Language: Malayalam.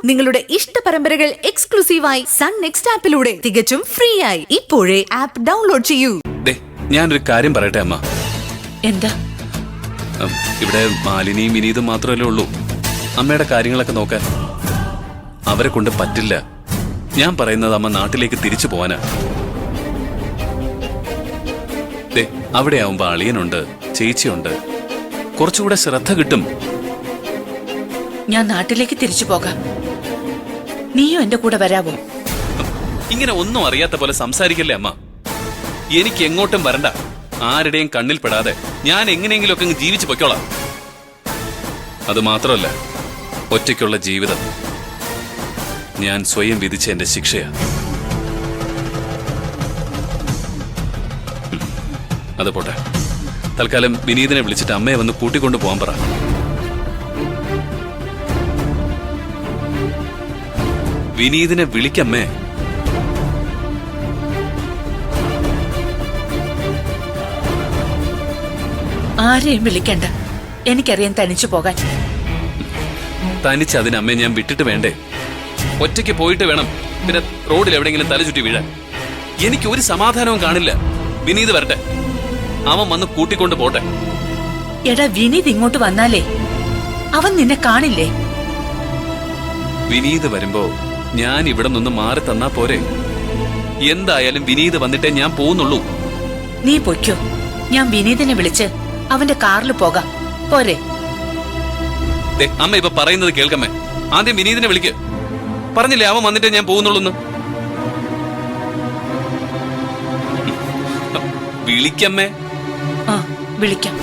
നിങ്ങളുടെ ഇഷ്ട പരമ്പരകൾ എക്സ്ക്ലൂസീവായി സൺ നെക്സ്റ്റ് ആപ്പിലൂടെ തികച്ചും ഫ്രീ ആയി ഇപ്പോഴേ ആപ്പ് ഡൗൺലോഡ് ചെയ്യൂ. ഞാനൊരു കാര്യം പറയട്ടെ അമ്മ. എന്താ? ഇവിടെ മാലിനിയും വിനീതും മാത്രമല്ലേ ഉള്ളൂ. അമ്മയുടെ കാര്യങ്ങളൊക്കെ നോക്കാൻ അവരെ കൊണ്ട് പറ്റില്ല. ഞാൻ പറയുന്നത് അമ്മ നാട്ടിലേക്ക് തിരിച്ചു പോവാനാ. അവിടെ ആവുമ്പോ അളിയനുണ്ട്, ചേച്ചിയുണ്ട്, കുറച്ചുകൂടെ ശ്രദ്ധ കിട്ടും. ഞാൻ നാട്ടിലേക്ക് തിരിച്ചു പോകാം. നീയോ എന്റെ കൂടെ വരാവോ? ഇങ്ങനെ ഒന്നും അറിയാത്ത പോലെ സംസാരിക്കല്ലേ അമ്മ. എനിക്ക് എങ്ങോട്ടും വരണ്ട. ആരുടെയും കണ്ണിൽ പെടാതെ ഞാൻ എങ്ങനെയെങ്കിലും ഒക്കെ ജീവിച്ചു പൊയ്ക്കോളാം. അത് മാത്രമല്ല, ഒറ്റയ്ക്കുള്ള ജീവിതം ഞാൻ സ്വയം വിധിച്ച എന്റെ ശിക്ഷയാ. അത് പോട്ടെ, തൽക്കാലം വിനീതിനെ വിളിച്ചിട്ട് അമ്മയെ വന്ന് കൂട്ടിക്കൊണ്ടു പോകാൻ പറ. വിനീതിനെ വിളിക്കമ്മേ. ആരെയും വിളിക്കണ്ട. എനിക്കറിയാൻ തനിച്ചു പോകാൻ. തനിച്ച് അതിന് അമ്മയെ ഞാൻ വിട്ടിട്ട് വേണ്ടേ? ഒറ്റയ്ക്ക് പോയിട്ട് വേണം പിന്നെ റോഡിൽ എവിടെയെങ്കിലും തല ചുറ്റി വീഴാൻ. എനിക്ക് ഒരു സമാധാനവും കാണില്ല. വിനീത് വരട്ടെ, അവൻ വന്ന് കൂട്ടിക്കൊണ്ട് പോട്ടെ. എടാ, വിനീത് ഇങ്ങോട്ട് വന്നാലേ അവൻ നിന്നെ കാണില്ലേ? വിനീത് വരുമ്പോ ഞാൻ ഇവിടെ നിന്ന് മാറി തന്നാ പോരെ? എന്തായാലും വിനീത് വന്നിട്ടേ ഞാൻ പോകുന്നുള്ളൂ. നീ പൊയ്ക്കോ. ഞാൻ വിനീതിനെ വിളിച്ച് അവന്റെ കാറിൽ പോകാം. പോരെ? അമ്മ ഇപ്പൊ പറയുന്നത് കേൾക്കമ്മേ. ആദ്യം വിനീതിനെ വിളിക്ക്. പറഞ്ഞില്ലേ അവൻ വന്നിട്ടേ ഞാൻ പോകുന്നുള്ളൂ. വിളിക്കമ്മേ. ആ, വിളിക്കാം.